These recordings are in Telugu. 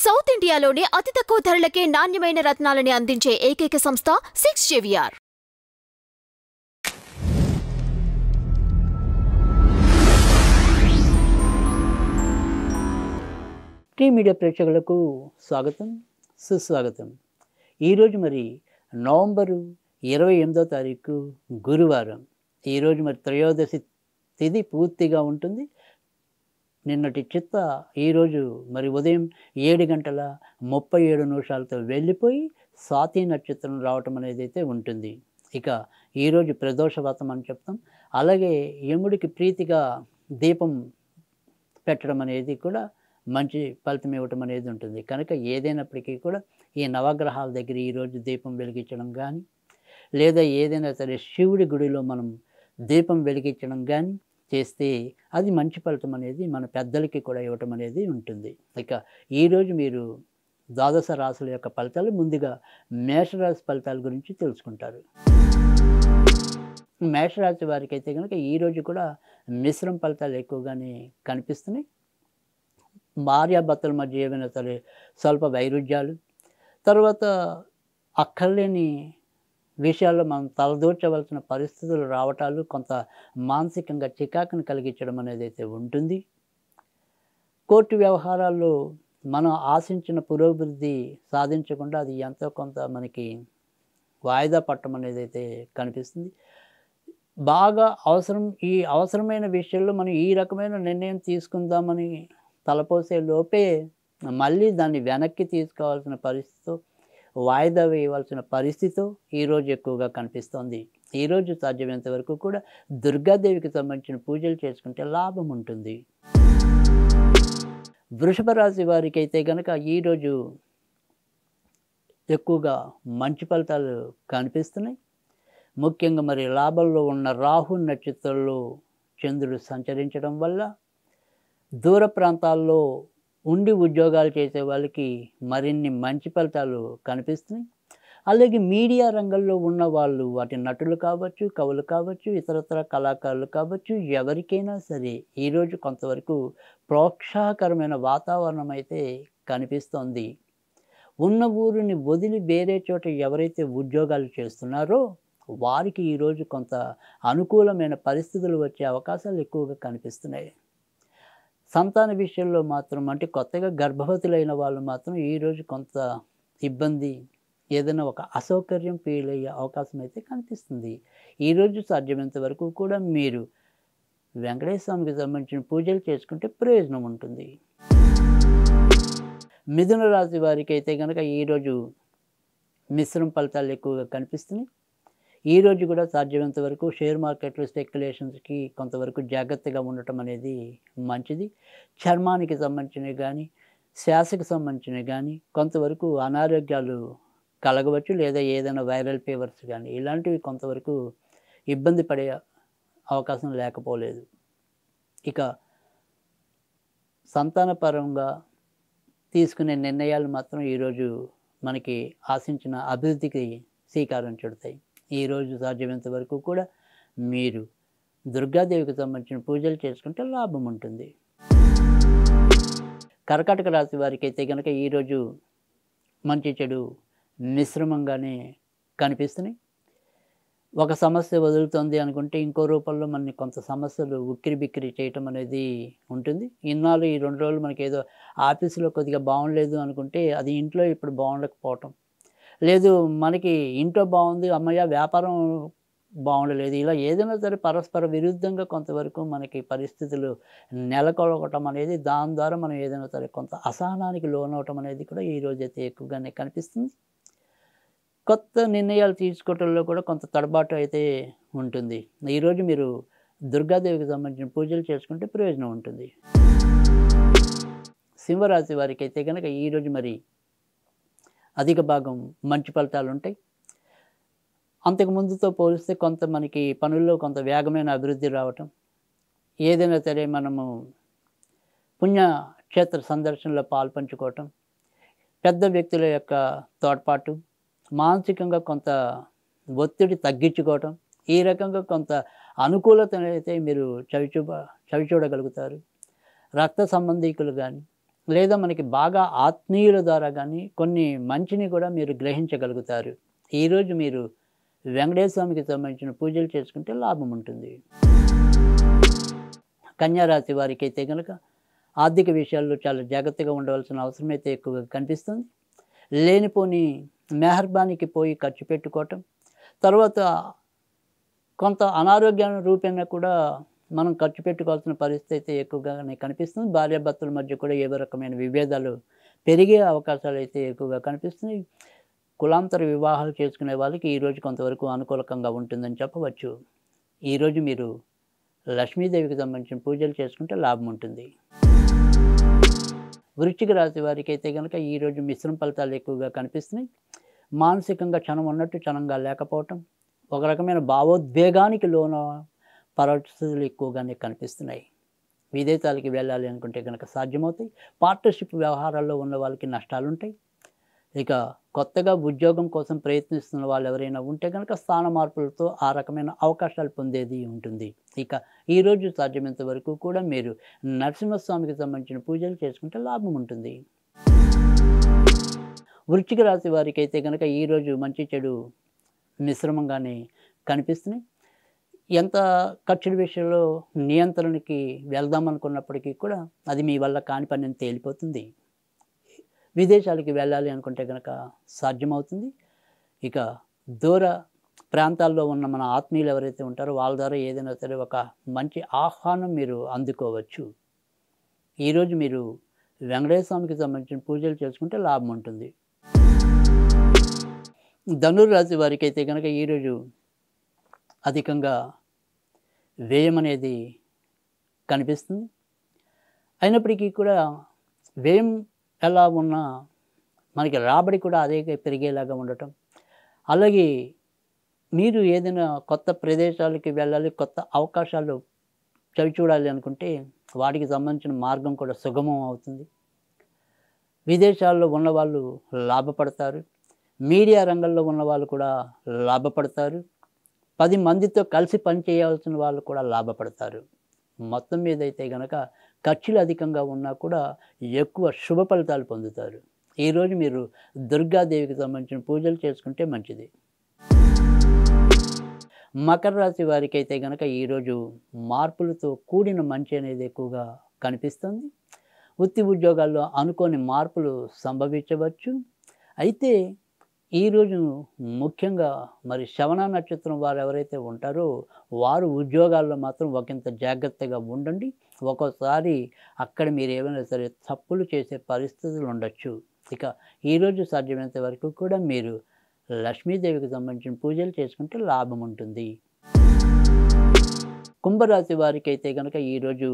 సౌత్ ఇండియాలోనే అతి తక్కువ ధరలకే నాణ్యమైన రత్నాలని అందించే ఏకైక సంస్థ 6JVR. టీ మీడియా ప్రేక్షకులకు స్వాగతం, సుస్వాగతం. ఈరోజు మరి నవంబరు 28వ తారీఖు గురువారం. ఈరోజు మరి త్రయోదశి తిథి పూర్తిగా ఉంటుంది. నిన్నటి చిత్త ఈరోజు మరి ఉదయం 7:37 వెళ్ళిపోయి స్వాతి నక్షత్రం రావటం అనేది అయితే ఉంటుంది. ఇక ఈరోజు ప్రదోష వ్రతం అని చెప్తాం. అలాగే యముడికి ప్రీతిగా దీపం పెట్టడం అనేది కూడా మంచి ఫలితం ఇవ్వటం అనేది ఉంటుంది. కనుక ఏదైనప్పటికీ కూడా ఈ నవగ్రహాల దగ్గర ఈరోజు దీపం వెలిగించడం కానీ, లేదా ఏదైనా సరే శివుడి గుడిలో మనం దీపం వెలిగించడం కానీ చేస్తే అది మంచి ఫలితం అనేది మన పెద్దలకి కూడా ఇవ్వటం అనేది ఉంటుంది. ఇక ఈరోజు మీరు ద్వాదశ రాశుల యొక్క ఫలితాలు, ముందుగా మేషరాశి ఫలితాల గురించి తెలుసుకుంటారు. మేషరాశి వారికి అయితే కనుక ఈరోజు కూడా మిశ్రమ ఫలితాలు ఎక్కువగానే కనిపిస్తున్నాయి. భార్యాభర్తల మధ్య ఏమైనా సరే స్వల్ప వైరుధ్యాలు, తర్వాత అక్కర్లేని విషయాల్లో మనం తలదూర్చవలసిన పరిస్థితులు రావటాలు, కొంత మానసికంగా చికాకును కలిగించడం అనేది అయితే ఉంటుంది. కోర్టు వ్యవహారాల్లో మనం ఆశించిన పురోభివృద్ధి సాధించకుండా అది ఎంతో కొంత మనకి వాయిదా పట్టడం అనేది అయితే కనిపిస్తుంది. బాగా ఈ అవసరమైన విషయంలో మనం ఈ రకమైన నిర్ణయం తీసుకుందామని తలపోసే లోపే మళ్ళీ దాన్ని వెనక్కి తీసుకోవాల్సిన పరిస్థితితో, వాయిదా వేయవలసిన పరిస్థితితో ఈరోజు ఎక్కువగా కనిపిస్తోంది. ఈరోజు సాధ్యమైనంత వరకు కూడా దుర్గాదేవికి సంబంధించిన పూజలు చేసుకుంటే లాభం ఉంటుంది. వృషభ రాశి వారికి అయితే కనుక ఈరోజు ఎక్కువగా మంచి ఫలితాలు కనిపిస్తున్నాయి. ముఖ్యంగా మరి లాభంలో ఉన్న రాహు నక్షత్రంలో చంద్రుడు సంచరించడం వల్ల దూర ప్రాంతాల్లో ఉండి ఉద్యోగాలు చేసే వాళ్ళకి మరిన్ని మంచి ఫలితాలు కనిపిస్తున్నాయి. అలాగే మీడియా రంగంలో ఉన్న వాళ్ళు, వాటి నటులు కావచ్చు, కవులు కావచ్చు, ఇతరతర కళాకారులు కావచ్చు, ఎవరికైనా సరే ఈరోజు కొంతవరకు ప్రోత్సాహకరమైన వాతావరణం అయితే కనిపిస్తోంది. ఉన్న ఊరిని వదిలి వేరే చోట ఎవరైతే ఉద్యోగాలు చేస్తున్నారో వారికి ఈరోజు కొంత అనుకూలమైన పరిస్థితులు వచ్చే అవకాశాలు ఎక్కువగా కనిపిస్తున్నాయి. సంతాన విషయంలో మాత్రం, అంటే కొత్తగా గర్భవతులైన వాళ్ళు మాత్రం ఈరోజు కొంత ఇబ్బంది, ఏదైనా ఒక అసౌకర్యం ఫీల్ అయ్యే అవకాశం అయితే కనిపిస్తుంది. ఈరోజు సాధ్యమైనంత వరకు కూడా మీరు వెంకటేశ్వర స్వామికి సంబంధించిన పూజలు చేసుకుంటే ప్రయోజనం ఉంటుంది. మిథున రాశి వారికి అయితే కనుక ఈరోజు మిశ్రమ ఫలితాలు ఎక్కువగా కనిపిస్తున్నాయి. ఈరోజు కూడా సాధ్యమైనంత వరకు షేర్ మార్కెట్లో స్పెక్యులేషన్స్కి కొంతవరకు జాగ్రత్తగా ఉండటం అనేది మంచిది. చర్మానికి సంబంధించినవి కానీ, శ్వాసకు సంబంధించినవి కానీ కొంతవరకు అనారోగ్యాలు కలగవచ్చు, లేదా ఏదైనా వైరల్ ఫీవర్స్ కానీ ఇలాంటివి కొంతవరకు ఇబ్బంది పడే అవకాశం లేకపోలేదు. ఇక సంతానపరంగా తీసుకునే నిర్ణయాలు మాత్రం ఈరోజు మనకి ఆశించిన అభివృద్ధికి శ్రీకారం చుడతాయి. ఈరోజు సాధ్యమైనంత వరకు కూడా మీరు దుర్గాదేవికి సంబంధించిన పూజలు చేసుకుంటే లాభం ఉంటుంది. కర్కాటక రాశి వారికి అయితే కనుక ఈరోజు మంచి చెడు మిశ్రమంగానే కనిపిస్తున్నాయి. ఒక సమస్య వదులుతుంది అనుకుంటే ఇంకో రూపంలో మనని కొంత సమస్యలు ఉక్కిరి బిక్కిరి చేయటం అనేది ఉంటుంది. ఇన్నాళ్ళు ఈ 2 రోజులు మనకి ఏదో ఆఫీసులో కొద్దిగా బాగుండలేదు అనుకుంటే అది ఇంట్లో ఇప్పుడు బాగుండకపోవటం, లేదు మనకి ఇంట్లో బాగుంది, అమ్మయ్య వ్యాపారం బాగుండలేదు, ఇలా ఏదైనా సరే పరస్పర విరుద్ధంగా కొంతవరకు మనకి పరిస్థితులు నెలకొల్పటం అనేది, దాని ద్వారా మనం ఏదైనా సరే కొంత అసహనానికి లోనవటం అనేది కూడా ఈరోజైతే ఎక్కువగానే కనిపిస్తుంది. కొత్త నిర్ణయాలు తీసుకోవటంలో కూడా కొంత తడబాటు అయితే ఉంటుంది. ఈరోజు మీరు దుర్గాదేవికి సంబంధించిన పూజలు చేసుకుంటే ప్రయోజనం ఉంటుంది. సింహరాశి వారికి అయితే కనుక ఈరోజు మరి అధిక భాగం మంచి ఫలితాలు ఉంటాయి. అంతకుముందుతో పోలిస్తే కొంత మనకి పనుల్లో కొంత వేగమైన అభివృద్ధి రావటం, ఏదైనా సరే మనము పుణ్యక్షేత్ర సందర్శనలో పాల్పంచుకోవటం, పెద్ద వ్యక్తుల యొక్క తోడ్పాటు, మానసికంగా కొంత ఒత్తిడి తగ్గించుకోవటం, ఈ రకంగా కొంత అనుకూలతను అయితే మీరు చవిచూడగలుగుతారు. రక్త సంబంధీకులు కానీ, లేదా మనకి బాగా ఆత్మీయుల ద్వారా కానీ కొన్ని మంచిని కూడా మీరు గ్రహించగలుగుతారు. ఈరోజు మీరు వెంకటేశ్వర స్వామికి సంబంధించిన పూజలు చేసుకుంటే లాభం ఉంటుంది. కన్యా రాశి వారికి అయితే కనుక ఆర్థిక విషయాల్లో చాలా జాగ్రత్తగా ఉండవలసిన అవసరం అయితే ఎక్కువగా కనిపిస్తుంది. లేనిపోని మెహర్బానికి పోయి ఖర్చు పెట్టుకోవటం, తర్వాత కొంత అనారోగ్య రూపేణా కూడా మనం ఖర్చు పెట్టుకోవాల్సిన పరిస్థితి అయితే ఎక్కువగానే కనిపిస్తుంది. భార్యాభర్తల మధ్య కూడా ఏదో రకమైన విభేదాలు పెరిగే అవకాశాలు అయితే ఎక్కువగా కనిపిస్తున్నాయి. కులాంతర వివాహాలు చేసుకునే వాళ్ళకి ఈరోజు కొంతవరకు అనుకూలకంగా ఉంటుందని చెప్పవచ్చు. ఈరోజు మీరు లక్ష్మీదేవికి సంబంధించిన పూజలు చేసుకుంటే లాభం ఉంటుంది. వృశ్చిక రాశి వారికి అయితే కనుక ఈరోజు మిశ్రమ ఫలితాలు ఎక్కువగా కనిపిస్తున్నాయి. మానసికంగా క్షణం ఉన్నట్టు క్షణంగా లేకపోవటం, ఒక రకమైన భావోద్వేగానికి లోన పరిస్థితులు ఎక్కువగానే కనిపిస్తున్నాయి. విదేశాలకి వెళ్ళాలి అనుకుంటే కనుక సాధ్యమవుతాయి. పార్ట్నర్షిప్ వ్యవహారాల్లో ఉన్న వాళ్ళకి నష్టాలు ఉంటాయి. ఇక కొత్తగా ఉద్యోగం కోసం ప్రయత్నిస్తున్న వాళ్ళు ఎవరైనా ఉంటే కనుక స్థాన మార్పులతో ఆ రకమైన అవకాశాలు పొందేది ఉంటుంది. ఇక ఈరోజు సాధ్యమైనంత వరకు కూడా మీరు నరసింహస్వామికి సంబంధించిన పూజలు చేసుకుంటే లాభం ఉంటుంది. వృశ్చిక రాశి వారికి అయితే కనుక ఈరోజు మంచి చెడు మిశ్రమంగానే కనిపిస్తున్నాయి. ఎంత ఖర్చుల విషయంలో నియంత్రణకి వెళ్దామనుకున్నప్పటికీ కూడా అది మీ వల్ల కాని పని అని తేలిపోతుంది. విదేశాలకి వెళ్ళాలి అనుకుంటే కనుక సాధ్యమవుతుంది. ఇక దూర ప్రాంతాల్లో ఉన్న మన ఆత్మీయులు ఎవరైతే ఉంటారో వాళ్ళ ద్వారా ఏదైనా సరే ఒక మంచి ఆహ్వానం మీరు అందుకోవచ్చు. ఈరోజు మీరు వెంకటేశ్వర స్వామికి సంబంధించిన పూజలు చేసుకుంటే లాభం ఉంటుంది. ధనుర్రాశి వారికి అయితే కనుక ఈరోజు అధికంగా వ్యయం అనేది కనిపిస్తుంది. అయినప్పటికీ కూడా వ్యయం ఎలా ఉన్నా మనకి రాబడి కూడా అదే పెరిగేలాగా ఉండటం, అలాగే మీరు ఏదైనా కొత్త ప్రదేశాలకి వెళ్ళాలి, కొత్త అవకాశాలు చవి చూడాలి అనుకుంటే వాటికి సంబంధించిన మార్గం కూడా సుగమం అవుతుంది. విదేశాల్లో ఉన్నవాళ్ళు లాభపడతారు. మీడియా రంగంలో ఉన్నవాళ్ళు కూడా లాభపడతారు. 10 మందితో కలిసి పనిచేయాల్సిన వాళ్ళు కూడా లాభపడతారు. మొత్తం మీద అయితే కనుక ఖర్చులు అధికంగా ఉన్నా కూడా ఎక్కువ శుభ ఫలితాలు పొందుతారు. ఈరోజు మీరు దుర్గాదేవికి సంబంధించిన పూజలు చేసుకుంటే మంచిది. మకర రాశి వారికి అయితే కనుక ఈరోజు మార్పులతో కూడిన మంచి అనేది ఎక్కువగా కనిపిస్తుంది. వృత్తి ఉద్యోగాల్లో అనుకోని మార్పులు సంభవించవచ్చు. అయితే ఈరోజు ముఖ్యంగా మరి శ్రవణ నక్షత్రం వారు ఎవరైతే ఉంటారో వారు ఉద్యోగాల్లో మాత్రం ఒకంత జాగ్రత్తగా ఉండండి. ఒక్కోసారి అక్కడ మీరు ఏమైనా సరే తప్పులు చేసే పరిస్థితులు ఉండొచ్చు. ఇక ఈరోజు సాధ్యమైనంత వరకు కూడా మీరు లక్ష్మీదేవికి సంబంధించిన పూజలు చేసుకుంటే లాభం ఉంటుంది. కుంభరాశి వారికి అయితే కనుక ఈరోజు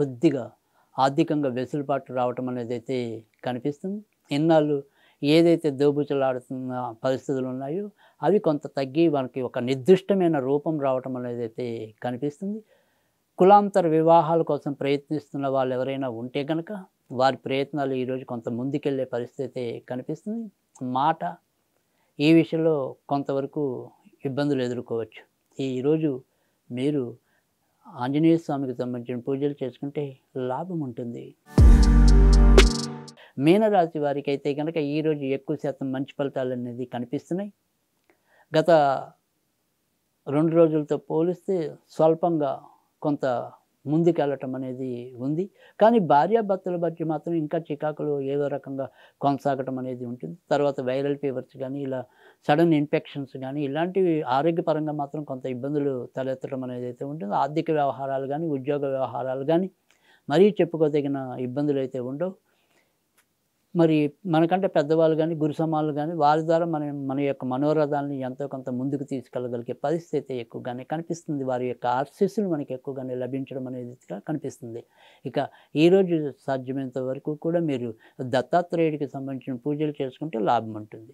కొద్దిగా ఆర్థికంగా వెసులుబాటు రావటం అనేది అయితే కనిపిస్తుంది. ఇన్నాళ్ళు ఏదైతే దోబుచులాడుతున్న పరిస్థితులు ఉన్నాయో అవి కొంత తగ్గి మనకి ఒక నిర్దిష్టమైన రూపం రావటం అనేది అయితే కనిపిస్తుంది. కులాంతర వివాహాల కోసం ప్రయత్నిస్తున్న వాళ్ళు ఎవరైనా ఉంటే కనుక వారి ప్రయత్నాలు ఈరోజు కొంత ముందుకెళ్ళే పరిస్థితి కనిపిస్తుంది. మాట ఈ విషయంలో కొంతవరకు ఇబ్బందులు ఎదుర్కోవచ్చు. ఈరోజు మీరు ఆంజనేయ స్వామికి సంబంధించిన పూజలు చేసుకుంటే లాభం ఉంటుంది. మీనరాశి వారికి అయితే కనుక ఈరోజు ఎక్కువ శాతం మంచి ఫలితాలు అనేది కనిపిస్తున్నాయి. గత 2 రోజులతో పోలిస్తే స్వల్పంగా కొంత ముందుకెళ్ళటం అనేది ఉంది. కానీ భార్యాభర్తల మధ్య మాత్రం ఇంకా చికాకులు ఏదో రకంగా కొనసాగటం అనేది ఉంటుంది. తర్వాత వైరల్ ఫీవర్స్ కానీ ఇలా సడన్ ఇన్ఫెక్షన్స్ కానీ ఇలాంటివి ఆరోగ్యపరంగా మాత్రం కొంత ఇబ్బందులు తలెత్తడం అనేది అయితే ఉంటుంది. ఆర్థిక వ్యవహారాలు కానీ ఉద్యోగ వ్యవహారాలు కానీ మరీ చెప్పుకోదగిన ఇబ్బందులు అయితే ఉండవు. మరి మనకంటే పెద్దవాళ్ళు కానీ గురు సమానులు కానీ వారి ద్వారా మన యొక్క మనోరథాలని ఎంతో కొంత ముందుకు తీసుకెళ్ళగలిగే పరిస్థితి ఎక్కువగానే కనిపిస్తుంది. వారి యొక్క ఆశీస్సులు మనకి ఎక్కువగానే లభించడం అనేది కనిపిస్తుంది. ఇక ఈరోజు సాధ్యమైనంత వరకు కూడా మీరు దత్తాత్రేయుడికి సంబంధించిన పూజలు చేసుకుంటే లాభం ఉంటుంది.